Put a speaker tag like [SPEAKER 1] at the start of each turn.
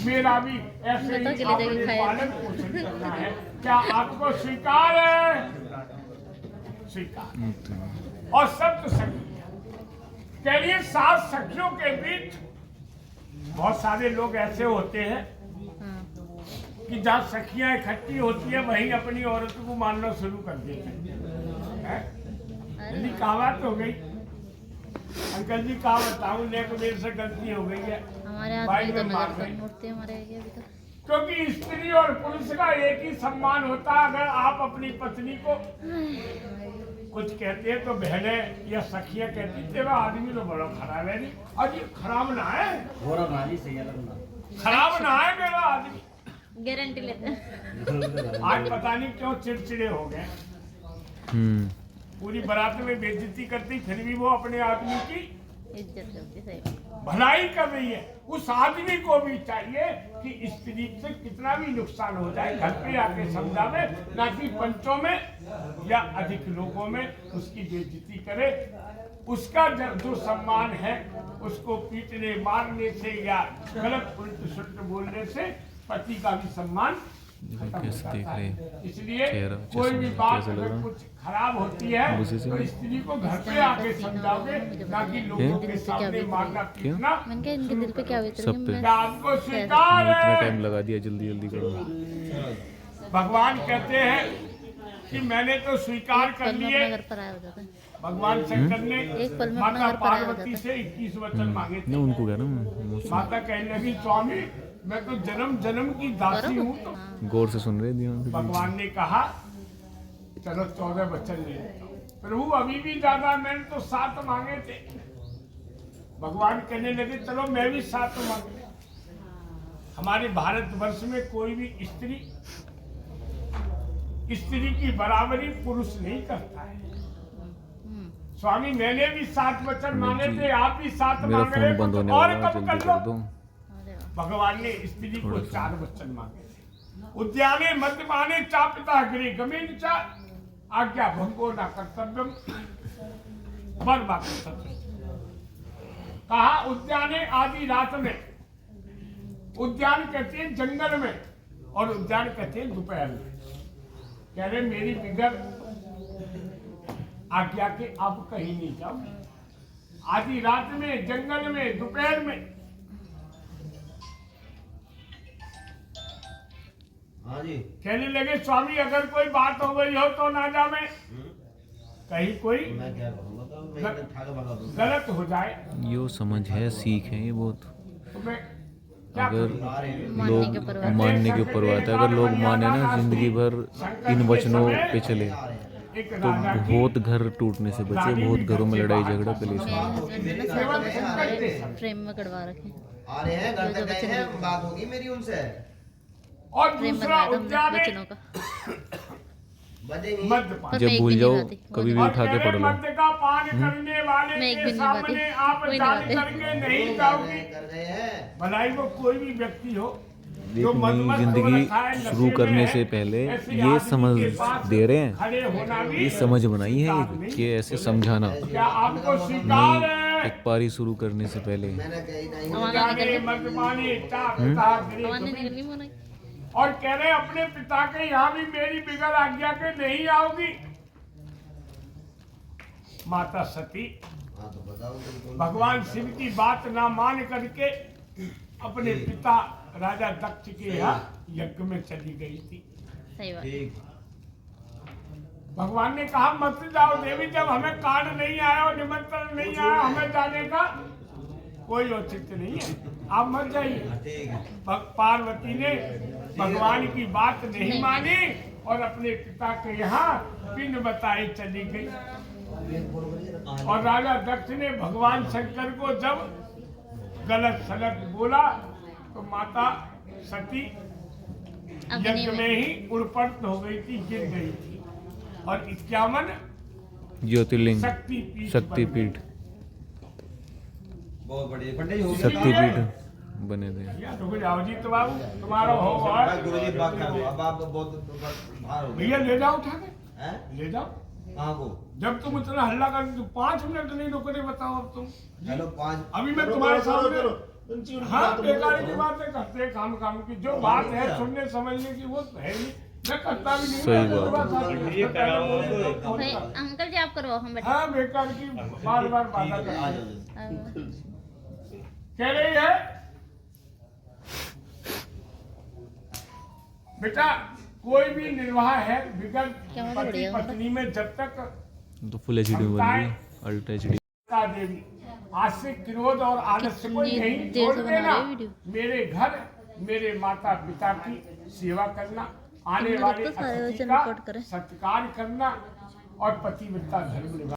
[SPEAKER 1] मेरा भी ऐसे ही अपने पालन पोषण करना है। क्या आपको स्वीकार है? स्वीकार। और सप्त सखी के लिए 7 सखियों के बीच बहुत सारे लोग ऐसे होते हैं कि जहाँ सखियां इकट्ठी होती है वहीं अपनी औरत को मानना शुरू कर देते हैं। यदि कहावत हो गई, अंकल जी कहा बताऊं, लेकिन मेरे से गलती हो गई है,
[SPEAKER 2] हमारे आदमी तो नजर मुड़ते हमारे अभी तक।
[SPEAKER 1] क्योंकि स्त्री और पुरुष का एक ही सम्मान होता है। अगर आप अपनी पत्नी को कुछ कहते हैं तो बहनें या सखियां कहती तेरा आदमी तो बड़ा खराब है। नहीं अजी खराब ना है, खराब ना है मेरा आदमी,
[SPEAKER 2] गारंटी लेते हैं।
[SPEAKER 1] आज पता नहीं क्यों चिड़चिड़े हो गए। पूरी बारात में बेइज्जती करती फिर भी वो अपने आदमी की
[SPEAKER 2] इज्जत करती, सही
[SPEAKER 1] भलाई कर रही है। उस आदमी को भी चाहिए कि स्त्री से कितना भी नुकसान हो जाए घर पे आके समझावे, ना कि पंचों में या अधिक लोगों में उसकी बेइज्जती करे। उसका जो सम्मान है उसको पीटने मारने से या गलत उल्ट सुल्ट बोलने से पति का भी सम्मान खत्म हो जाता है। इसलिए कोई भी बात अगर कुछ खराब होती है तो स्त्री को घर पे आके समझाओगे, ना कि लोगों के सामने मारना पीटना।
[SPEAKER 2] मैंने कहा इनके दिल पे क्या बीत रही है।
[SPEAKER 1] क्या आपको स्वीकार है?
[SPEAKER 3] इतना टाइम लगा दिया, जल्दी जल्दी करो।
[SPEAKER 1] भगवान कहते हैं कि मैंने तो स्वीकार कर लिए।
[SPEAKER 2] घर पर आया हो जाता है।
[SPEAKER 1] भगवान शंकर ने
[SPEAKER 2] एक पल में
[SPEAKER 1] माता
[SPEAKER 2] अपना घर पर आया हो
[SPEAKER 1] पार्वती
[SPEAKER 2] जाता
[SPEAKER 1] से 21 वचन मांगे थे।
[SPEAKER 3] ना उनको कह रहा हूँ,
[SPEAKER 1] माता कहने लगी स्वामी मैं तो जन्म जन्म की दासी हूँ। तो
[SPEAKER 3] गौर से सुन रहे ध्यान से।
[SPEAKER 1] भगवान ने कहा चलो 14 वचन ले लेता हूं। प्रभु अभी भी ज्यादा, मैंने तो 7 मांगे थे। भगवान कहने लगे चलो मैं भी 7 मांग ले। हमारे भारतवर्ष में कोई भी स्त्री की बराबरी पुरुष नहीं करता है। स्वामी मैंने भी 7 वचन मांगे थे, आप भी 7
[SPEAKER 3] मेरा
[SPEAKER 1] मांग रहे
[SPEAKER 3] फोन बंद होने
[SPEAKER 1] और
[SPEAKER 3] वाला,
[SPEAKER 1] कम
[SPEAKER 3] जल्दी
[SPEAKER 1] कर
[SPEAKER 3] कर दो।
[SPEAKER 1] लो। भगवान ने स्त्री को 4 वचन मांगे थे। उद्याने मद्यपाने चापिता गृहे गमेन च आज्ञा भंगो न कर्तव्यम बर्बाद कर्तव्य। कहा उद्याने आदि रात में, उद्यान कहते हैं जंगल में और उद्यान कहते हैं दोपहर में। कह रहे मेरी बिगड़ आज्ञा के अब कहीं नहीं जाओ। आधी रात में, जंगल में, दोपहर में।
[SPEAKER 4] हाँ जी।
[SPEAKER 1] कहने लगे स्वामी अगर कोई बात हो गई हो तो ना जावे, कहीं कोई
[SPEAKER 4] मैं क्या करूँगा तो मैं ठाकर भगा दूँ।
[SPEAKER 1] गलत हो जाए
[SPEAKER 3] यो समझ है, सीख है ये बहुत।
[SPEAKER 1] तो मैं क्या
[SPEAKER 3] अगर
[SPEAKER 1] करूं?
[SPEAKER 3] लोग मानने के ऊपर बात है, अगर लोग माने ना जिंदगी भर इन वचनों पे चले
[SPEAKER 1] एक
[SPEAKER 3] तो
[SPEAKER 1] राजा की
[SPEAKER 3] बहुत घर टूटने से बचे, बहुत घरों में लड़ाई झगड़ा कलेश।
[SPEAKER 2] मेरे हस्बैंड ने ना फ्रेम में कड़वा रखे।
[SPEAKER 4] आ रहे हैं घर तक गए हैं, बात होगी मेरी उनसे।
[SPEAKER 1] और
[SPEAKER 2] फ्रेम
[SPEAKER 1] दूसरा
[SPEAKER 2] बनवाया था
[SPEAKER 1] उद्यान
[SPEAKER 2] हमने बच्चों का।
[SPEAKER 4] बजे नहीं।
[SPEAKER 1] मद्यपान।
[SPEAKER 2] पर
[SPEAKER 3] जब
[SPEAKER 2] मैं एक
[SPEAKER 3] भूल
[SPEAKER 2] भी नहीं
[SPEAKER 3] जाओ
[SPEAKER 2] खाती।
[SPEAKER 3] कभी भी
[SPEAKER 1] और
[SPEAKER 3] उठा के
[SPEAKER 1] कह रहे
[SPEAKER 3] पढ़ लो।
[SPEAKER 1] मद्य का पान करने वाले
[SPEAKER 2] मैं एक भी
[SPEAKER 1] के
[SPEAKER 2] नहीं
[SPEAKER 1] सामने
[SPEAKER 2] खाती।
[SPEAKER 1] आप
[SPEAKER 2] कोई नहीं
[SPEAKER 1] जान
[SPEAKER 2] खाते।
[SPEAKER 1] करके नहीं जाओगी।
[SPEAKER 4] कर गए हैं।
[SPEAKER 1] भलाई वो कोई भी व्यक्ति हो
[SPEAKER 3] एक
[SPEAKER 1] जो
[SPEAKER 3] नई
[SPEAKER 1] मदमस्त हो
[SPEAKER 3] जिंदगी
[SPEAKER 1] रखा है, नशे
[SPEAKER 3] शुरू
[SPEAKER 1] में
[SPEAKER 3] करने
[SPEAKER 1] है,
[SPEAKER 3] से पहले
[SPEAKER 1] ऐसे
[SPEAKER 3] ये
[SPEAKER 1] आदमी
[SPEAKER 3] समझ
[SPEAKER 1] के पास
[SPEAKER 3] दे रहे हैं,
[SPEAKER 1] खड़े होना भी
[SPEAKER 3] ये समझ बनाई है
[SPEAKER 1] स्वीकार नहीं।
[SPEAKER 3] कि ऐसे समझाना।
[SPEAKER 1] क्या आपको स्वीकार
[SPEAKER 3] नई
[SPEAKER 1] है?
[SPEAKER 3] एक पारी शुरू करने से पहले
[SPEAKER 4] मैंने कही नहीं।
[SPEAKER 2] हमारा निकल
[SPEAKER 1] जाने
[SPEAKER 2] गया।
[SPEAKER 1] मद्यपानी चापता
[SPEAKER 2] हमारे निकल नहीं होना।
[SPEAKER 1] और कह रहे अपने पिता के यहाँ भी मेरी बिगड़ आज्ञा के नहीं आओगी। माता सती
[SPEAKER 4] हाँ तो बताओ तुमको।
[SPEAKER 1] भगवान शिव की बात ना मान करके अपने पिता राजा दक्ष के यहाँ यज्ञ में चली गई थी।
[SPEAKER 2] सही बात।
[SPEAKER 4] ठीक।
[SPEAKER 1] भगवान ने कहा मत जाओ देवी, जब हमें कार्ड नहीं आया और निमंत्रण नहीं आया, हमें जाने का कोई औचित्य नहीं है, आप मत जाइए।
[SPEAKER 4] ठीक है।
[SPEAKER 1] पार्वती ने भगवान की बात नहीं मानी और अपने पिता के यहाँ बिन बताए चली गई। और राजा दक्ष ने भगवान शंकर को जब गलत सलत बोला तो माता सती यज्ञ में ही उड़पट हो गई थी, गिर गई थी। और 51
[SPEAKER 3] ज्योतिर्लिंग
[SPEAKER 1] शक्तिपीठ
[SPEAKER 4] बहुत बढ़िया पंडित जी हो गया।
[SPEAKER 3] शक्तिपीठ बने थे।
[SPEAKER 1] या रुक जाओ जी, तो बाबू तुम्हारा हो
[SPEAKER 4] गुरु जी बात कर लो। अब आप बहुत बाहर हो गए।
[SPEAKER 1] भैया ले जाओ उठा के,
[SPEAKER 4] हैं?
[SPEAKER 1] ले जाओ।
[SPEAKER 4] कहाँ को?
[SPEAKER 1] जब तुम इतना हल्ला कर तो 5 मिनट नहीं रुकने, बताओ अब तुम।
[SPEAKER 4] चलो 5।
[SPEAKER 1] अभी मैं तुम्हारे सामने हाँ बेकारी की बातें करते हैं, काम काम की जो बात है सुनने समझने की वो है नहीं, मैं करता भी नहीं।
[SPEAKER 3] सही
[SPEAKER 1] मैं
[SPEAKER 3] बात
[SPEAKER 1] तो
[SPEAKER 3] है।
[SPEAKER 2] भाई अंकल जी आप करवाओ हम बैठे
[SPEAKER 1] हाँ बेकार की बार बार बाधा
[SPEAKER 4] आ
[SPEAKER 1] कर
[SPEAKER 4] जाओ
[SPEAKER 1] कह रही है बेटा कोई भी निर्वाह है बिगड़
[SPEAKER 2] क्या मतलब
[SPEAKER 1] पति
[SPEAKER 2] बढ़िया
[SPEAKER 1] पत्नी में जब तक
[SPEAKER 3] तो फुल एचडी में बन गई, अल्ट्रा एचडी।
[SPEAKER 1] माता देवी आशिक क्रोध और आलस्य को
[SPEAKER 2] कितनी
[SPEAKER 1] यही
[SPEAKER 2] देर
[SPEAKER 1] छोड़
[SPEAKER 2] से बना
[SPEAKER 1] देना,
[SPEAKER 2] रहे वीडियो?
[SPEAKER 1] मेरे घर मेरे माता पिता की सेवा करना, आने
[SPEAKER 2] तुमने
[SPEAKER 1] वाले
[SPEAKER 2] कब तक सारे
[SPEAKER 1] अतिथि
[SPEAKER 2] वचन
[SPEAKER 1] का
[SPEAKER 2] रिकॉर्ड करे?
[SPEAKER 1] सत्कार करना और पतिव्रता धर्म निभा